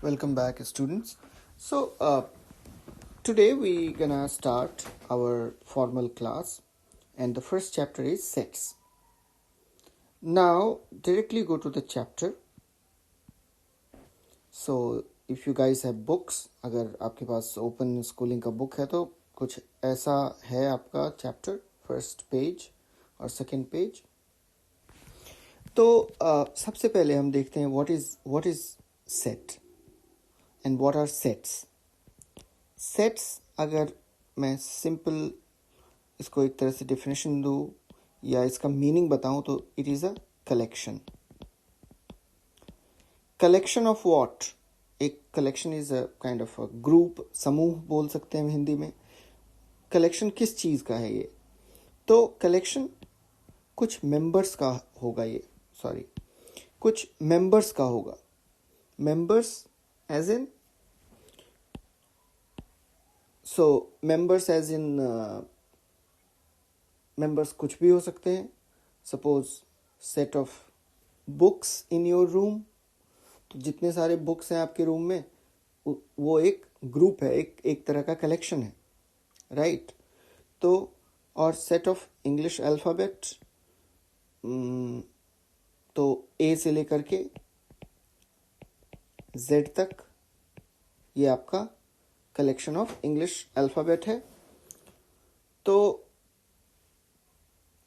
Welcome back, students. Today we gonna start our formal class, and the first chapter is sets. Now, directly go to the chapter. So, if you guys have books, अगर आपके पास open schooling का book है तो कुछ ऐसा है आपका chapter, first page और सेकंड पेज. तो सबसे पहले हम देखते हैं what is set and what are sets. Sets अगर मैं सिंपल इसको एक तरह से डेफिनेशन दूं या इसका मीनिंग बताऊं तो it is a collection. Collection of what? एक collection is a kind of a group, समूह बोल सकते हैं हिंदी में. कलेक्शन किस चीज़ का है ये? तो कलेक्शन कुछ मेंबर्स का होगा. कुछ मेंबर्स का होगा. मेंबर्स एज इन members कुछ भी हो सकते हैं. Suppose set of books in your room, तो जितने सारे बुक्स हैं आपके रूम में वो एक ग्रुप है, एक तरह का कलेक्शन है, राइट? तो और सेट ऑफ इंग्लिश अल्फ़ाबेट, तो ए से लेकर के जेड तक ये आपका कलेक्शन ऑफ इंग्लिश अल्फ़ाबेट है. तो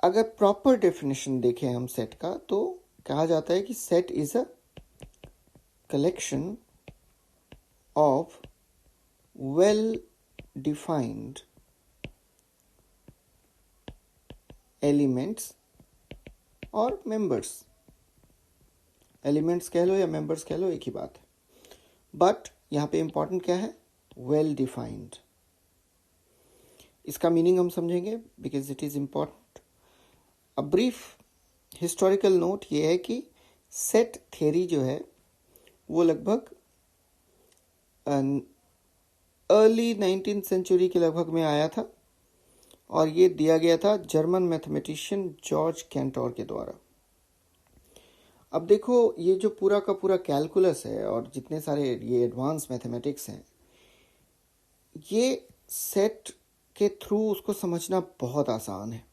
अगर प्रॉपर डेफिनेशन देखें हम सेट का, तो कहा जाता है कि set is a collection of well defined elements और मेंबर्स. एलिमेंट्स कह लो या मेंबर्स कह लो, एक ही बात है. बट यहाँ पे इंपॉर्टेंट क्या है? Well defined. इसका मीनिंग हम समझेंगे because it is important. A brief historical note ये है कि सेट थ्योरी जो है वो लगभग अर्ली 19th सेंचुरी के लगभग में आया था, और ये दिया गया था जर्मन मैथमेटिशियन जॉर्ज कैंटोर के द्वारा. अब देखो, ये जो पूरा का पूरा कैलकुलस है और जितने सारे ये एडवांस मैथमेटिक्स हैं, ये सेट के थ्रू उसको समझना बहुत आसान है.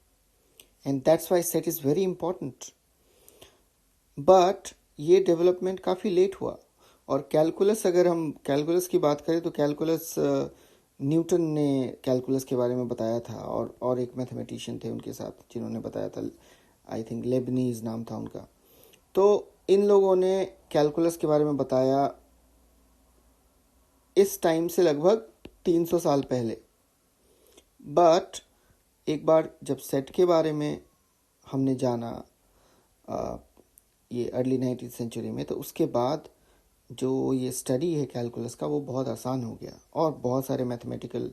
And that's why set is very important. But ये डेवलपमेंट काफ़ी लेट हुआ. और कैलकुलस, अगर हम कैलकुलस की बात करें तो कैलकुलस न्यूटन ने कैलकुलस के बारे में बताया था, और एक मैथमेटिशियन थे उनके साथ जिन्होंने बताया था. आई थिंक लेबनीज नाम था उनका. तो इन लोगों ने कैलकुलस के बारे में बताया इस टाइम से लगभग 300 साल पहले. बट एक बार जब सेट के बारे में हमने जाना ये अर्ली 19th सेंचुरी में, तो उसके बाद जो ये स्टडी है कैलकुलस का वो बहुत आसान हो गया, और बहुत सारे मैथमेटिकल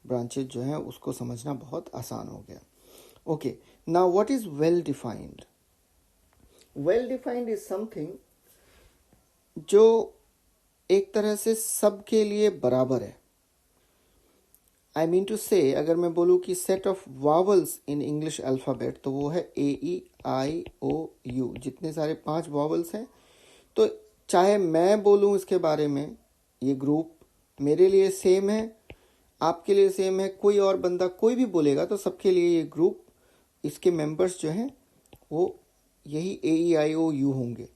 ब्रांचेज जो हैं उसको समझना बहुत आसान हो गया. Okay, now what is well defined? Well defined is something जो एक तरह से सबके लिए बराबर है. आई मीन टू से, अगर मैं बोलूँ कि set of vowels in English alphabet, तो वो है AEIOU. जितने सारे 5 वावल्स हैं, तो चाहे मैं बोलूँ इसके बारे में, ये ग्रुप मेरे लिए सेम है, आपके लिए सेम है, कोई और बंदा कोई भी बोलेगा तो सबके लिए ये ग्रुप, इसके मेंबर्स जो हैं वो यही AEIOU होंगे.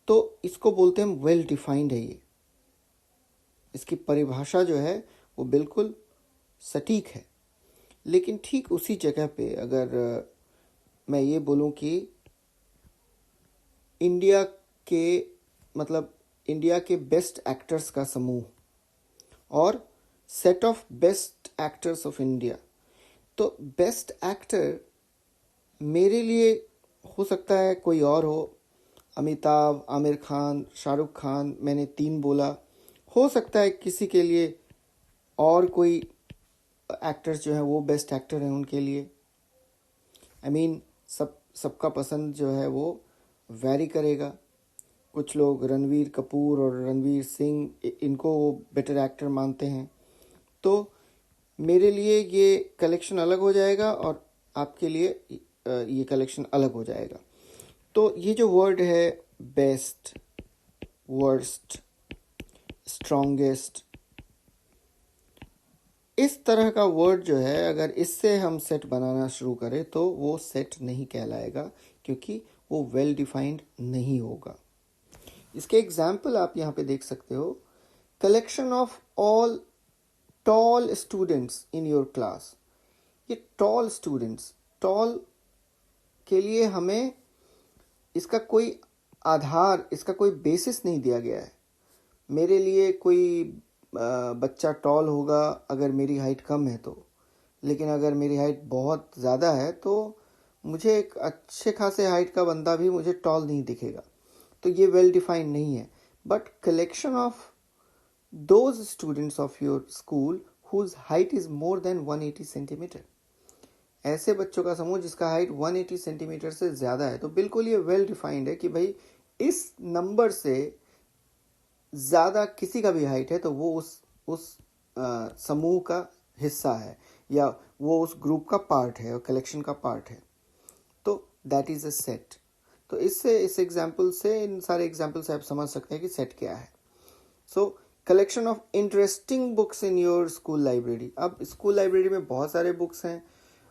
तो इसको बोलते हैं वेल डिफाइंड है ये. इसकी परिभाषा जो है वो बिल्कुल सटीक है. लेकिन ठीक उसी जगह पे अगर मैं ये बोलूं कि इंडिया के बेस्ट एक्टर्स का समूह और set of best actors of India, तो बेस्ट एक्टर मेरे लिए हो सकता है कोई और हो. अमिताभ, आमिर खान, शाहरुख खान, मैंने 3 बोला. हो सकता है किसी के लिए और कोई एक्टर्स जो हैं वो बेस्ट एक्टर हैं उनके लिए. आई मीन सबका पसंद जो है वो वैरी करेगा. कुछ लोग रणवीर कपूर और रणवीर सिंह, इनको वो बेटर एक्टर मानते हैं. तो मेरे लिए ये कलेक्शन अलग हो जाएगा और आपके लिए ये कलेक्शन अलग हो जाएगा. तो ये जो वर्ड है बेस्ट, वर्स्ट, स्ट्रॉन्गेस्ट, इस तरह का वर्ड जो है अगर इससे हम सेट बनाना शुरू करें तो वो सेट नहीं कहलाएगा, क्योंकि वो वेल डिफाइंड नहीं होगा। इसके एग्जाम्पल आप यहाँ पे देख सकते हो। Collection of all toll students in your class. ये टॉल स्टूडेंट्स, टॉल के लिए हमें इसका कोई आधार, इसका कोई बेसिस नहीं दिया गया है। मेरे लिए कोई बच्चा टॉल होगा अगर मेरी हाइट कम है तो, लेकिन अगर मेरी हाइट बहुत ज़्यादा है तो मुझे एक अच्छे खासे हाइट का बंदा भी मुझे टॉल नहीं दिखेगा। तो ये वेल डिफाइंड नहीं है। But collection of those students of your school whose height is more than 180 centimetre, ऐसे बच्चों का समूह जिसका हाइट 180 सेंटीमीटर से ज़्यादा है, तो बिल्कुल ये वेल डिफाइंड है कि भाई इस नंबर से ज़्यादा किसी का भी हाइट है तो वो उस समूह का हिस्सा है, या वो उस ग्रुप का पार्ट है और कलेक्शन का पार्ट है। तो दैट इज़ अ सेट। तो इससे, इस एग्जाम्पल से, इन सारे एग्जाम्पल से आप समझ सकते हैं कि सेट क्या है। सो collection of interesting books in your school library. अब स्कूल लाइब्रेरी में बहुत सारे बुक्स हैं,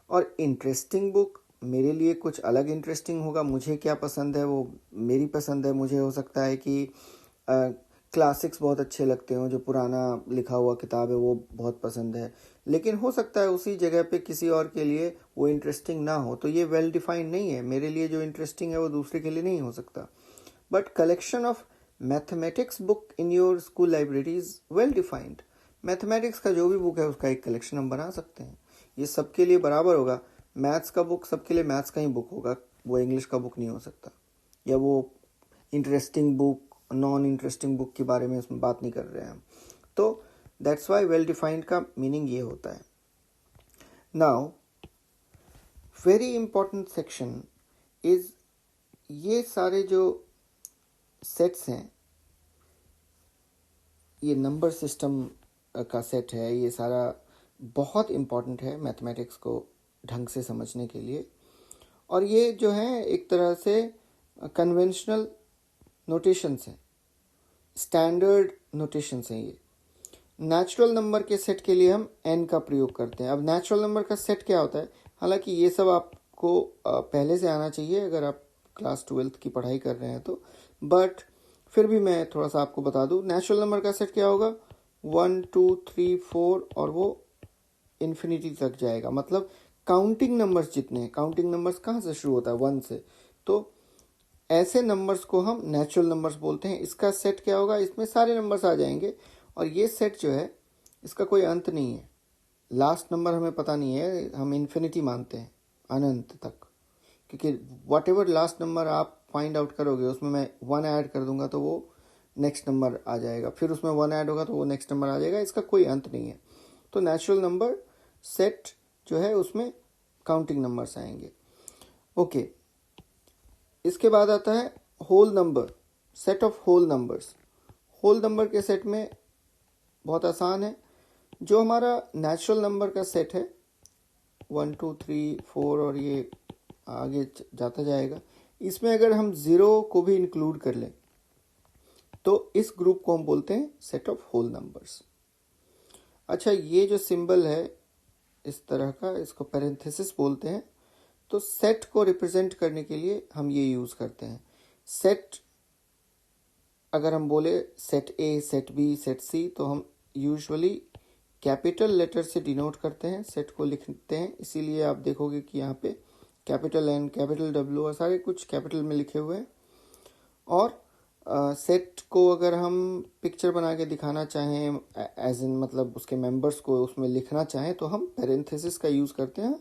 और इंटरेस्टिंग बुक मेरे लिए कुछ अलग इंटरेस्टिंग होगा। मुझे क्या पसंद है वो मेरी पसंद है। मुझे हो सकता है कि क्लासिक्स बहुत अच्छे लगते हों, जो पुराना लिखा हुआ किताब है वो बहुत पसंद है, लेकिन हो सकता है उसी जगह पे किसी और के लिए वो इंटरेस्टिंग ना हो। तो ये वेल डिफाइंड नहीं है। मेरे लिए जो इंटरेस्टिंग है वो दूसरे के लिए नहीं हो सकता। But collection of mathematics book in your school library is well defined. Mathematics का जो भी बुक है उसका एक कलेक्शन हम बना सकते हैं। ये सबके लिए बराबर होगा। मैथ्स का बुक सबके लिए मैथ्स का ही बुक होगा, वो इंग्लिश का बुक नहीं हो सकता। या वो interesting book, non interesting book के बारे में उसमें बात नहीं कर रहे हैं हम। तो दैट्स वाई वेल डिफाइंड का मीनिंग ये होता है। Now very important section is, ये सारे जो सेट्स हैं, ये नंबर सिस्टम का सेट है, ये सारा बहुत इम्पॉर्टेंट है मैथमेटिक्स को ढंग से समझने के लिए। और ये जो है एक तरह से कन्वेंशनल नोटेशंस हैं, स्टैंडर्ड नोटेशंस हैं। ये नेचुरल नंबर के सेट के लिए हम n का प्रयोग करते हैं। अब नेचुरल नंबर का सेट क्या होता है, हालांकि ये सब आपको पहले से आना चाहिए अगर आप क्लास 12th की पढ़ाई कर रहे हैं तो, बट फिर भी मैं थोड़ा सा आपको बता दूं। नेचुरल नंबर का सेट क्या होगा, 1 2 3 4 और वो इन्फिनिटी तक जाएगा। मतलब काउंटिंग नंबर्स जितने हैं, काउंटिंग नंबर्स कहाँ से शुरू होता है, 1 से, तो ऐसे नंबर्स को हम नेचुरल नंबर्स बोलते हैं। इसका सेट क्या होगा, इसमें सारे नंबर्स आ जाएंगे, और ये सेट जो है इसका कोई अंत नहीं है। लास्ट नंबर हमें पता नहीं है, हम इन्फिनिटी मानते हैं, अनंत तक, क्योंकि वट एवर लास्ट नंबर आप फाइंड आउट करोगे उसमें मैं 1 ऐड कर दूंगा तो वो नेक्स्ट नंबर आ जाएगा, फिर उसमें 1 ऐड होगा तो वो नेक्स्ट नंबर आ जाएगा। इसका कोई अंत नहीं है। तो नेचुरल नंबर सेट जो है उसमें काउंटिंग नंबर्स आएंगे। ओके, इसके बाद आता है whole number, set of whole numbers. Whole number के सेट में बहुत आसान है। जो हमारा नेचुरल नंबर का सेट है 1 2 3 4 और ये आगे जाता जाएगा, इसमें अगर हम 0 को भी इंक्लूड कर लें तो इस ग्रुप को हम बोलते हैं सेट ऑफ होल नंबर्स। अच्छा, ये जो सिंबल है इस तरह का, इसको पैरेंथेसिस बोलते हैं। तो सेट को रिप्रेजेंट करने के लिए हम ये यूज करते हैं। सेट, अगर हम बोले set A, set B, set C, तो हम यूजुअली कैपिटल लेटर से डिनोट करते हैं, सेट को लिखते हैं। इसीलिए आप देखोगे कि यहाँ पे कैपिटल एन, कैपिटल डब्ल्यू और सारे कुछ कैपिटल में लिखे हुए हैं। और सेट को अगर हम पिक्चर बना के दिखाना चाहें, एज इन मतलब उसके मेंबर्स को उसमें लिखना चाहें, तो हम पैरेंथेसिस का यूज़ करते हैं।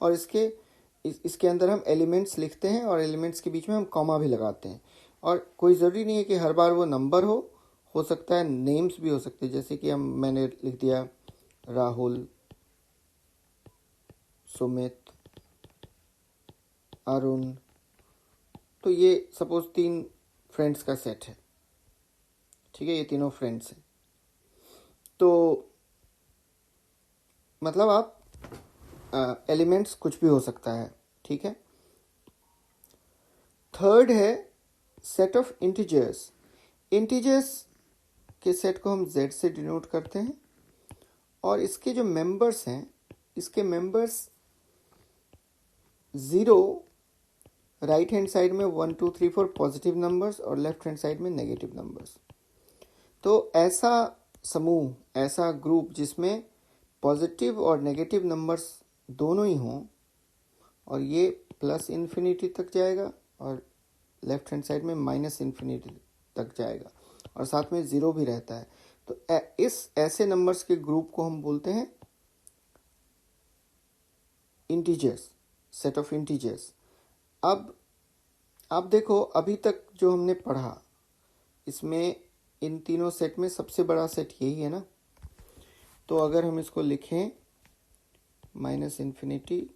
और इसके अंदर हम एलिमेंट्स लिखते हैं और एलिमेंट्स के बीच में हम कॉमा भी लगाते हैं। और कोई ज़रूरी नहीं है कि हर बार वो नंबर हो सकता है नेम्स भी हो सकते हैं। जैसे कि मैंने लिख दिया राहुल, सुमित, अरुण, तो ये सपोज 3 फ्रेंड्स का सेट है, ठीक है, ये तीनों फ्रेंड्स हैं। तो मतलब आप एलिमेंट्स कुछ भी हो सकता है, ठीक है। थर्ड है सेट ऑफ इंटीजर्स। इंटीजर्स के सेट को हम z से डिनोट करते हैं, और इसके जो मेंबर्स हैं, इसके मेंबर्स 0 राइट हैंड साइड में 1 2 3 4 पॉजिटिव नंबर्स और लेफ्ट हैंड साइड में नेगेटिव नंबर्स। तो ऐसा समूह, ऐसा ग्रुप जिसमें पॉजिटिव और नेगेटिव नंबर्स दोनों ही हों, और ये प्लस इन्फिनिटी तक जाएगा और लेफ्ट हैंड साइड में माइनस इन्फिनिटी तक जाएगा, और साथ में 0 भी रहता है, तो इस ऐसे नंबर्स के ग्रुप को हम बोलते हैं इंटीजर्स, सेट ऑफ इंटीजर्स। अब आप देखो, अभी तक जो हमने पढ़ा, इसमें इन तीनों सेट में सबसे बड़ा सेट यही है ना। तो अगर हम इसको लिखें माइनस इन्फिनिटी,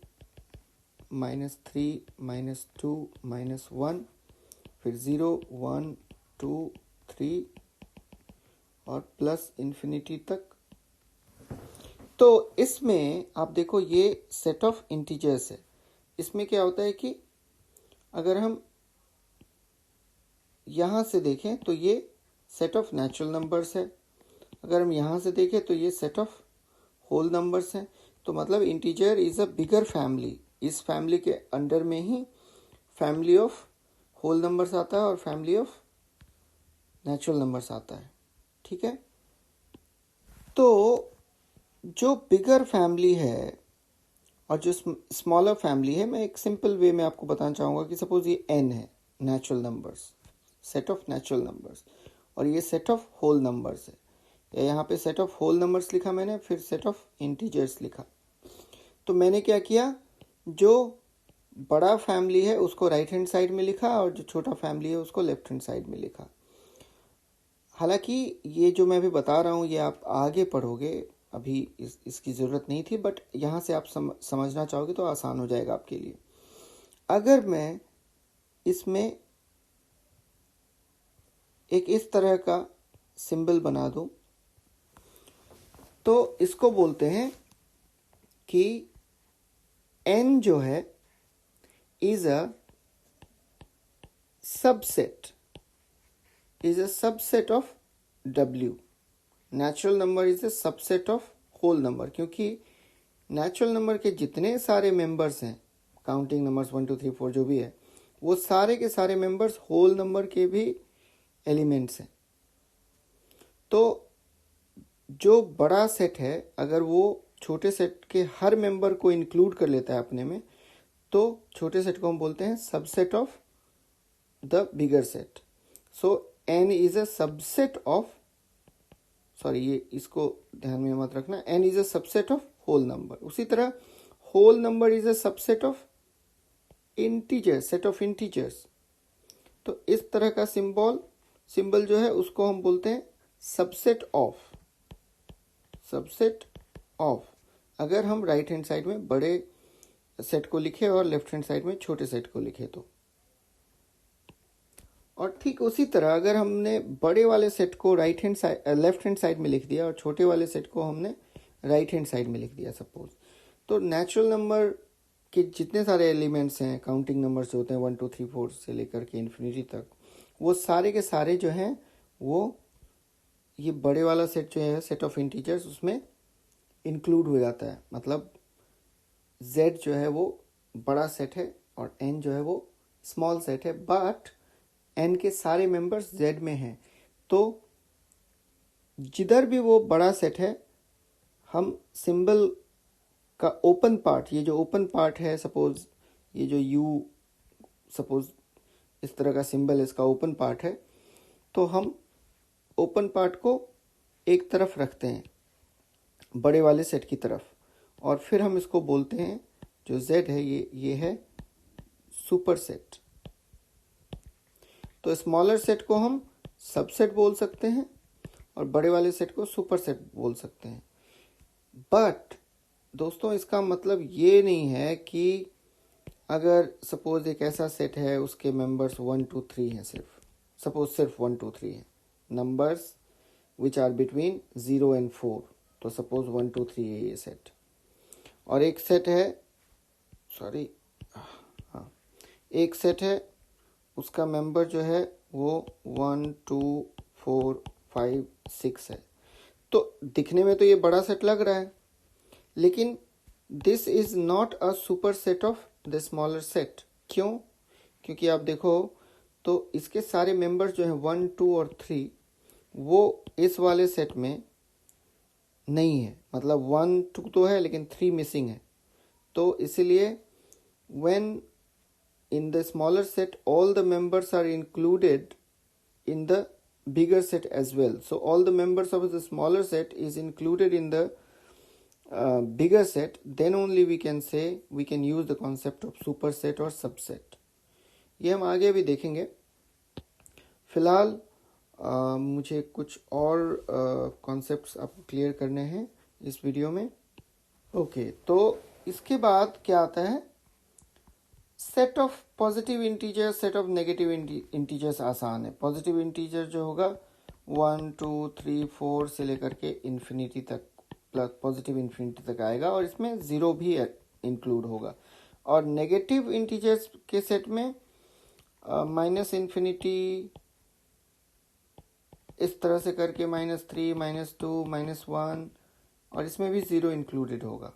-3, -2, -1, फिर 0 1 2 3 और प्लस इन्फिनिटी तक, तो इसमें आप देखो ये सेट ऑफ इंटीजर्स है। इसमें क्या होता है कि अगर हम यहाँ से देखें तो ये सेट ऑफ नेचुरल नंबर्स है, अगर हम यहाँ से देखें तो ये सेट ऑफ होल नंबर्स हैं। तो मतलब integer is a bigger family. इस फैमिली के अंडर में ही फैमिली ऑफ होल नंबर्स आता है और फैमिली ऑफ नेचुरल नंबर्स आता है। ठीक है, तो जो बिगर फैमिली है और जो स्मॉलर फैमिली है, मैं एक सिंपल वे में आपको बताना चाहूँगा कि सपोज ये n है, natural numbers, set of natural numbers, और ये सेट ऑफ होल नंबर्स है, या यहाँ पे सेट ऑफ होल नंबर्स लिखा मैंने, फिर सेट ऑफ इंटीजर्स लिखा। तो मैंने क्या किया, जो बड़ा फैमिली है उसको राइट हैंड साइड में लिखा और जो छोटा फैमिली है उसको लेफ्ट हैंड साइड में लिखा। हालांकि ये जो मैं अभी बता रहा हूँ ये आप आगे पढ़ोगे, अभी इसकी ज़रूरत नहीं थी, बट यहाँ से आप समझना चाहोगे तो आसान हो जाएगा आपके लिए। अगर मैं इसमें एक इस तरह का सिंबल बना दूं, तो इसको बोलते हैं कि n जो है is a subset of w। Natural number is a subset of whole number, क्योंकि नेचुरल नंबर के जितने सारे मेंबर्स हैं, काउंटिंग नंबर्स 1 2 3 4 जो भी है, वो सारे के सारे मेंबर्स होल नंबर के भी एलिमेंट्स हैं। तो जो बड़ा सेट है, अगर वो छोटे सेट के हर मेंबर को इंक्लूड कर लेता है अपने में, तो छोटे सेट को हम बोलते हैं subset of the bigger set. So n is a subset of, sorry ये इसको ध्यान में मत रखना, n is a subset of whole number. उसी तरह whole number is a subset of integer, set of integers. तो इस तरह का सिंबल जो है उसको हम बोलते हैं सबसेट ऑफ। अगर हम राइट हैंड साइड में बड़े सेट को लिखे और लेफ्ट हैंड साइड में छोटे सेट को लिखे तो। और ठीक उसी तरह अगर हमने बड़े वाले सेट को लेफ्ट हैंड साइड में लिख दिया और छोटे वाले सेट को हमने राइट हैंड साइड में लिख दिया सपोज, तो नेचुरल नंबर के जितने सारे एलिमेंट्स हैं, काउंटिंग नंबर्स जो होते हैं 1 2 3 4 से लेकर के इन्फिनिटी तक, वो सारे के सारे जो हैं वो ये बड़े वाला सेट जो है सेट ऑफ इंटीजर्स उसमें इंक्लूड हो जाता है। मतलब z जो है वो बड़ा सेट है और n जो है वो स्मॉल सेट है, बट n के सारे मेंबर्स z में हैं। तो जिधर भी वो बड़ा सेट है, हम सिंबल का ओपन पार्ट, ये जो ओपन पार्ट है, सपोज ये जो u सपोज इस तरह का सिंबल इसका ओपन पार्ट है, तो हम ओपन पार्ट को एक तरफ रखते हैं बड़े वाले सेट की तरफ, और फिर हम इसको बोलते हैं जो z है ये है सुपर सेट। तो स्मॉलर सेट को हम सबसेट बोल सकते हैं और बड़े वाले सेट को सुपर सेट बोल सकते हैं। बट दोस्तों इसका मतलब ये नहीं है कि अगर सपोज एक ऐसा सेट है उसके मेंबर्स 1 2 3 हैं, सपोज सिर्फ 1 2 3 हैं, numbers which are between 0 and 4, तो सपोज 1 2 3 है ये सेट, और एक सेट है एक सेट है उसका मेंबर जो है वो 1 2 4 5 6 है। तो दिखने में तो ये बड़ा सेट लग रहा है, लेकिन this is not a super set of the smaller set. क्यों? क्योंकि आप देखो तो इसके सारे मेंबर्स जो हैं 1 2 और 3 वो इस वाले सेट में नहीं है, मतलब 1 2 तो है लेकिन 3 मिसिंग है। तो इसलिए when in the smaller set all the members are included in the bigger set as well, so all the members of the smaller set is included in the bigger set, then only we can say we can use the concept of superset or subset. ये हम आगे भी देखेंगे। फिलहाल मुझे कुछ और concepts आपको क्लियर करने हैं इस वीडियो में। ओके, तो इसके बाद क्या आता है, set of positive integer, set of negative integers आसान है। पॉजिटिव इंटीजर जो होगा 1 2 3 4 से लेकर के इन्फिनिटी तक, प्लस पॉजिटिव इन्फिनिटी तक आएगा और इसमें ज़ीरो भी इंक्लूड होगा। और नेगेटिव इंटीजर्स के सेट में माइनस इन्फिनिटी इस तरह से करके -3 -2 -1 और इसमें भी ज़ीरो इंक्लूडेड होगा।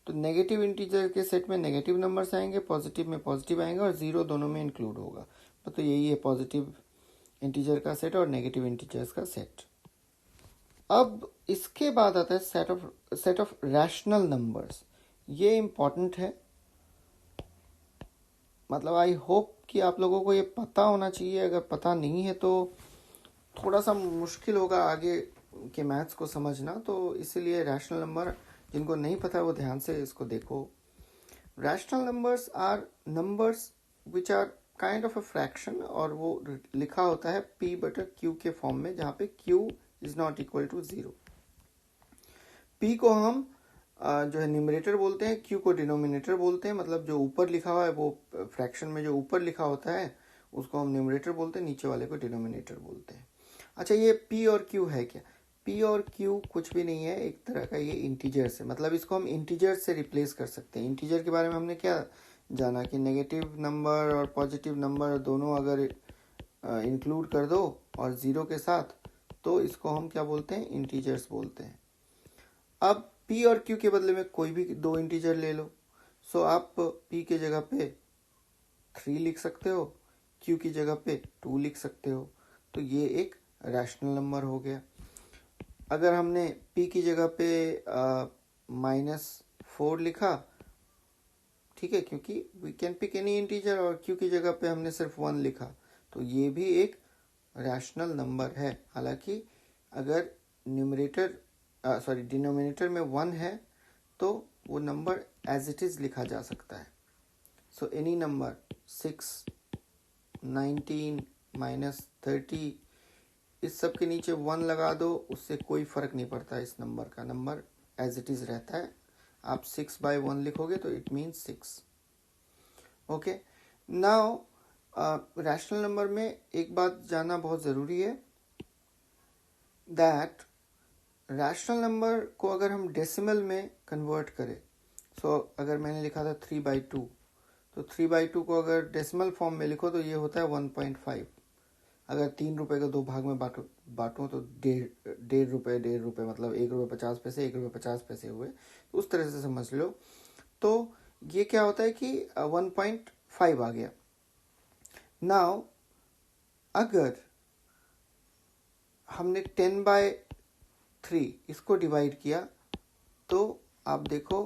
तो नेगेटिव इंटीजर के सेट में नेगेटिव नंबर्स आएंगे, पॉजिटिव में पॉजिटिव आएंगे और ज़ीरो दोनों में इंक्लूड होगा। तो यही है पॉजिटिव इंटीजर का सेट और नेगेटिव इंटीजर्स का सेट। अब इसके बाद आता है सेट ऑफ रैशनल नंबर्स। ये इम्पॉर्टेंट है, मतलब आई होप कि आप लोगों को ये पता होना चाहिए। अगर पता नहीं है तो थोड़ा सा मुश्किल होगा आगे के मैथ्स को समझना। तो इसीलिए रैशनल नंबर जिनको नहीं पता वो ध्यान से इसको देखो। Rational numbers are numbers which are kind of a fraction, और वो लिखा होता है p/q के फॉर्म में, जहाँ पे q is not equal to 0। p को हम जो है न्यूमरेटर बोलते हैं, q को डिनोमिनेटर बोलते हैं। मतलब जो ऊपर लिखा हुआ है वो फ्रैक्शन में जो ऊपर लिखा होता है उसको हम न्यूमरेटर बोलते हैं, नीचे वाले को डिनोमिनेटर बोलते हैं। अच्छा, ये p और q है क्या? p और q कुछ भी नहीं है, एक तरह का ये इंटीजर से, मतलब इसको हम इंटीजर से रिप्लेस कर सकते हैं। इंटीजर के बारे में हमने क्या जाना कि नेगेटिव नंबर और पॉजिटिव नंबर दोनों अगर इंक्लूड कर दो और ज़ीरो के साथ, तो इसको हम क्या बोलते हैं, इंटीजर्स बोलते हैं। अब p और q के बदले में कोई भी दो इंटीजर ले लो। सो आप p के जगह पे 3 लिख सकते हो, q की जगह पे 2 लिख सकते हो। तो ये एक रैशनल नंबर हो गया। अगर हमने p की जगह पे -4 लिखा, ठीक है, क्योंकि we can pick any integer, और q की जगह पे हमने सिर्फ 1 लिखा, तो ये भी एक रैशनल नंबर है। हालांकि अगर डिनोमिनेटर में 1 है तो वो नंबर एज इट इज लिखा जा सकता है। सो एनी नंबर 6 19 -30 इस सब के नीचे 1 लगा दो, उससे कोई फर्क नहीं पड़ता। इस नंबर का नंबर एज इट इज रहता है। आप 6/1 लिखोगे तो it means 6। Okay, now rational number में एक बात जानना बहुत ज़रूरी है, दैट रैशनल नंबर को अगर हम डेसिमल में कन्वर्ट करें, सो अगर मैंने लिखा था 3/2, तो 3/2 को अगर डेसिमल फॉर्म में लिखो तो ये होता है 1.5। अगर 3 रुपए को 2 भाग में बांटो तो 1.5 रुपए मतलब 1.50 रुपये 1.50 पैसे हुए। तो उस तरह से समझ लो। तो ये क्या होता है कि 1.5 आ गया। नाउ अगर हमने 10/3 इसको डिवाइड किया तो आप देखो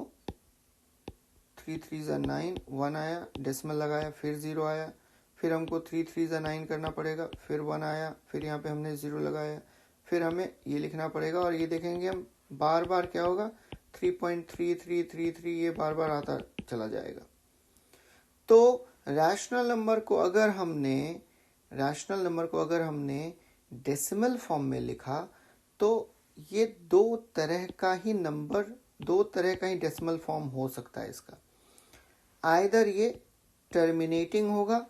3 3 9, 1 आया, डेसिमल लगाया, फिर 0 आया, फिर हमको 3 3 9 करना पड़ेगा, फिर 1 आया, फिर यहाँ पे हमने 0 लगाया, फिर हमें ये लिखना पड़ेगा। और ये देखेंगे हम बार बार क्या होगा, 3.3333 ये बार बार आता चला जाएगा। तो रैशनल नंबर को अगर हमने डेसिमल फॉर्म में लिखा तो ये दो तरह का ही डेसिमल फॉर्म हो सकता है इसका। आइदर ये टर्मिनेटिंग होगा,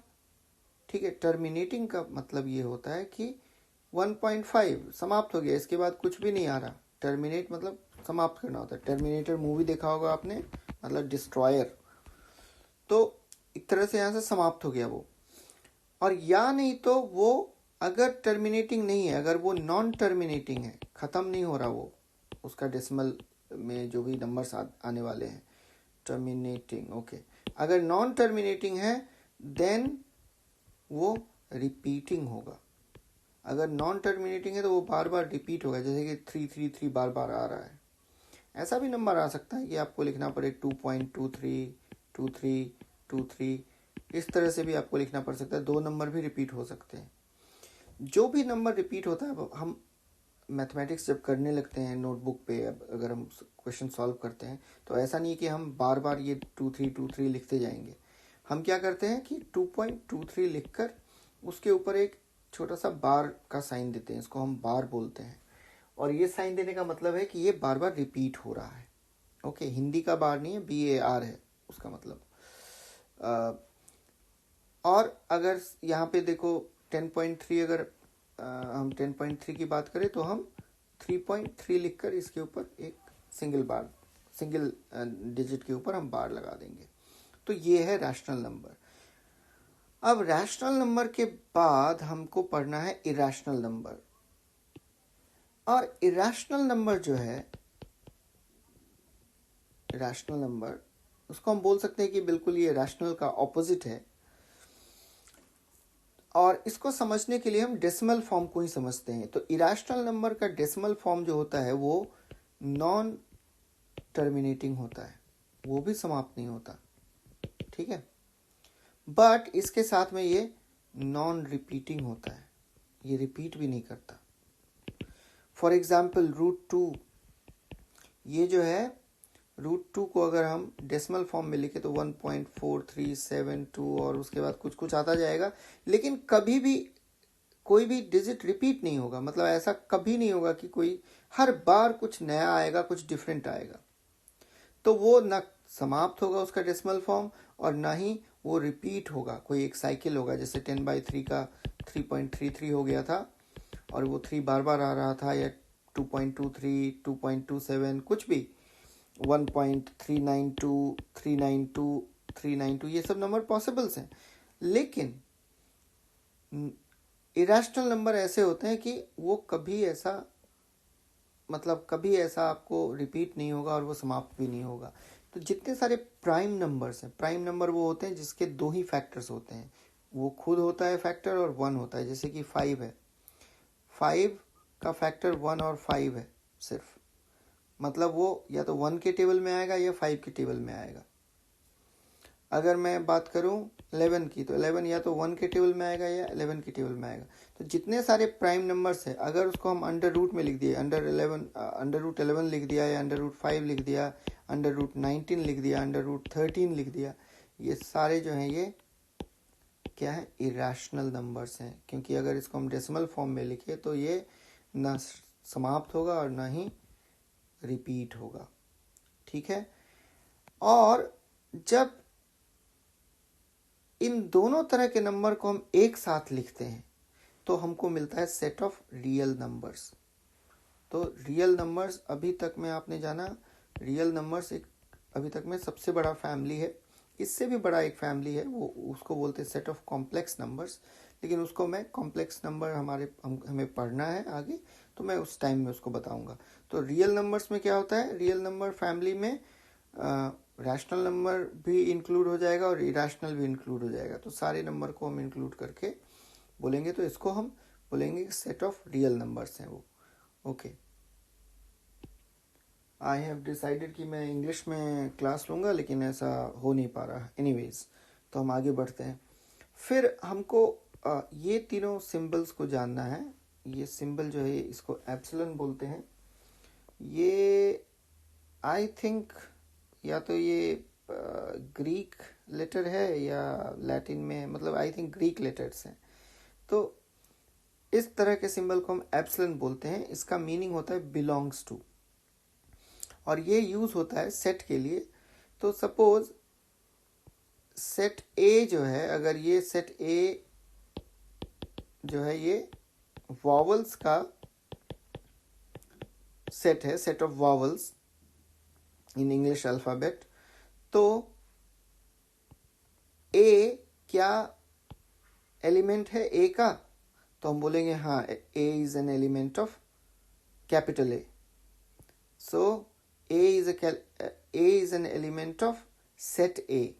ठीक है, टर्मिनेटिंग का मतलब ये होता है कि 1.5 समाप्त हो गया, इसके बाद कुछ भी नहीं आ रहा। टर्मिनेट मतलब समाप्त करना होता है। टर्मिनेटर मूवी देखा होगा आपने, मतलब डिस्ट्रॉयर। तो एक तरह से यहाँ से समाप्त हो गया वो। और या नहीं तो वो अगर टर्मिनेटिंग नहीं है, अगर वो नॉन टर्मिनेटिंग है, ख़त्म नहीं हो रहा वो, उसका डेसिमल में जो भी नंबर्स आने वाले हैं, टर्मिनेटिंग, ओके, अगर नॉन टर्मिनेटिंग है देन वो रिपीटिंग होगा। अगर नॉन टर्मिनेटिंग है तो वो बार बार रिपीट होगा, जैसे कि 333 बार बार आ रहा है। ऐसा भी नंबर आ सकता है कि आपको लिखना पड़े 2.23 23 23, इस तरह से भी आपको लिखना पड़ सकता है। दो नंबर भी रिपीट हो सकते हैं। जो भी नंबर रिपीट होता है, हम मैथमेटिक्स जब करने लगते हैं नोटबुक पे, अगर हम क्वेश्चन सॉल्व करते हैं तो ऐसा नहीं है कि हम बार बार ये 2323 लिखते जाएंगे। हम क्या करते हैं कि 2.23 लिखकर उसके ऊपर एक छोटा सा बार का साइन देते हैं, इसको हम बार बोलते हैं। और ये साइन देने का मतलब है कि ये बार बार रिपीट हो रहा है। ओके, हिंदी का बार नहीं है, BAR है उसका मतलब। और अगर यहाँ पे देखो 10.3, अगर हम 10.3 की बात करें तो हम 3.3 लिखकर इसके ऊपर एक सिंगल डिजिट के ऊपर हम बार लगा देंगे। तो ये है रैशनल नंबर। अब रैशनल नंबर के बाद हमको पढ़ना है इरैशनल नंबर। और इरैशनल नंबर जो है, रैशनल नंबर, उसको हम बोल सकते हैं कि बिल्कुल ये रैशनल का ऑपोजिट है। और इसको समझने के लिए हम डेसिमल फॉर्म को ही समझते हैं। तो इरैशनल नंबर का डेसिमल फॉर्म जो होता है वो नॉन टर्मिनेटिंग होता है, वो भी समाप्त नहीं होता, ठीक है। बट इसके साथ में ये नॉन रिपीटिंग होता है, ये रिपीट भी नहीं करता। फॉर एग्जाम्पल √2, ये जो है √2 को अगर हम डेसिमल फॉर्म में लिखे तो 1.4372 और उसके बाद कुछ कुछ आता जाएगा, लेकिन कभी भी कोई भी डिजिट रिपीट नहीं होगा। मतलब ऐसा कभी नहीं होगा कि कोई हर बार कुछ नया आएगा, कुछ डिफरेंट आएगा। तो वो ना समाप्त होगा उसका डेसिमल फॉर्म और ना ही वो रिपीट होगा, कोई एक साइकिल होगा। जैसे 10/3 का 3.33 हो गया था और वो 3 बार बार आ रहा था, या 2.23 2.27 कुछ भी, 1.392 392 392, ये सब नंबर पॉसिबल्स हैं। लेकिन इरैशनल नंबर ऐसे होते हैं कि वो कभी ऐसा, मतलब कभी ऐसा आपको रिपीट नहीं होगा और वो समाप्त भी नहीं होगा। तो जितने सारे प्राइम नंबर्स हैं, प्राइम नंबर वो होते हैं जिसके दो ही फैक्टर्स होते हैं, वो खुद होता है फैक्टर और 1 होता है। जैसे कि 5 है, 5 का फैक्टर 1 और 5 है सिर्फ, मतलब वो या तो 1 के टेबल में आएगा या 5 के टेबल में आएगा। अगर मैं बात करूं 11 की, तो 11 या तो 1 के टेबल में आएगा या 11 के टेबल में आएगा। तो जितने सारे प्राइम नंबर्स है, अगर उसको हम अंडर रूट में लिख दिए, अंडर रूट 11 लिख दिया, या अंडर रूट 5 लिख दिया, अंडर रूट 19 लिख दिया, अंडर रूट 13 लिख दिया, ये सारे जो हैं ये क्या है, इरैशनल नंबर्स हैं। क्योंकि अगर इसको हम डेसिमल फॉर्म में लिखे तो ये ना समाप्त होगा और ना ही रिपीट होगा, ठीक है। और जब इन दोनों तरह के नंबर को हम एक साथ लिखते हैं तो हमको मिलता है सेट ऑफ रियल नंबर्स। तो रियल नंबर्स अभी तक में आपने जाना, रियल नंबर्स एक अभी तक में सबसे बड़ा फैमिली है। इससे भी बड़ा एक फैमिली है, वो उसको बोलते हैं सेट ऑफ कॉम्प्लेक्स नंबर्स। लेकिन उसको मैं कॉम्प्लेक्स नंबर हमें पढ़ना है आगे, तो मैं उस टाइम में उसको बताऊंगा। तो रियल नंबर्स में क्या होता है, रियल नंबर फैमिली में रैशनल नंबर भी इंक्लूड हो जाएगा और इरैशनल भी इंक्लूड हो जाएगा। तो सारे नंबर को हम इंक्लूड करके बोलेंगे, तो इसको हम बोलेंगे सेट ऑफ रियल नंबर्स हैं वो। ओके, आई हैव डिसाइडेड कि मैं इंग्लिश में क्लास लूँगा, लेकिन ऐसा हो नहीं पा रहा। एनीवेज, तो हम आगे बढ़ते हैं। फिर हमको ये तीनों सिंबल्स को जानना है। ये सिंबल जो है इसको एप्सिलॉन बोलते हैं। ये आई थिंक या तो ये ग्रीक लेटर है या लैटिन में, मतलब आई थिंक ग्रीक लेटर्स हैं। तो इस तरह के सिंबल को हम एप्सिलॉन बोलते हैं। इसका मीनिंग होता है बिलोंग्स टू, और ये यूज होता है सेट के लिए। तो सपोज सेट ए जो है, अगर ये सेट ए जो है ये वॉवल्स का सेट है, set of vowels in English alphabet, तो ए क्या एलिमेंट है ए का, तो हम बोलेंगे हाँ A is an element of capital A. So A is an element of set A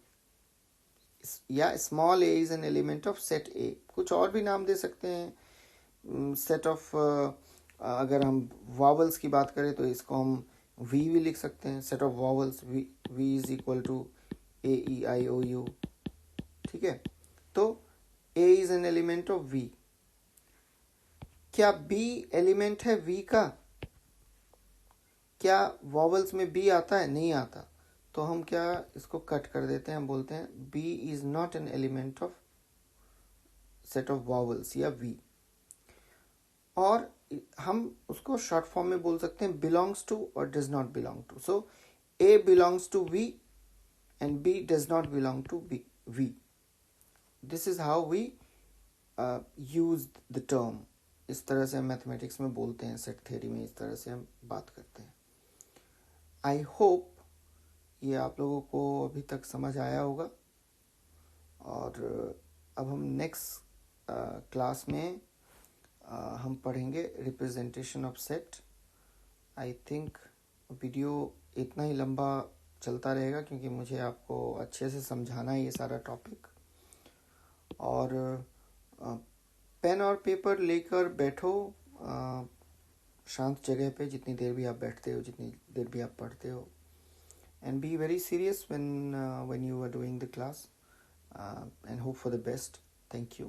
या small A is an element of set A. कुछ और भी नाम दे सकते हैं. सेट ऑफ अगर हम वॉवल्स की बात करें तो इसको हम वी भी लिख सकते हैं. Set of vowels V is equal to A E I O U. ठीक है, तो A is an element of V. क्या बी एलिमेंट है वी का? क्या वॉवल्स में बी आता है? नहीं आता. तो हम क्या इसको कट कर देते हैं, हम बोलते हैं B is not an element of set of vowels या वी. और हम उसको शॉर्ट फॉर्म में बोल सकते हैं बिलोंग्स टू और does not belong to. So A belongs to V and B does not belong to V. This is how we use the term. इस तरह से हम मैथमेटिक्स में बोलते हैं, सेट थ्योरी में इस तरह से हम बात करते हैं. आई होप ये आप लोगों को अभी तक समझ आया होगा. और अब हम नेक्स्ट क्लास में हम पढ़ेंगे representation of set. I think video इतना ही लंबा चलता रहेगा क्योंकि मुझे आपको अच्छे से समझाना है ये सारा टॉपिक. और पेन और पेपर लेकर बैठो शांत जगह पे, जितनी देर भी आप बैठते हो, जितनी देर भी आप पढ़ते हो. And be very serious when you are doing the class and hope for the best. Thank you.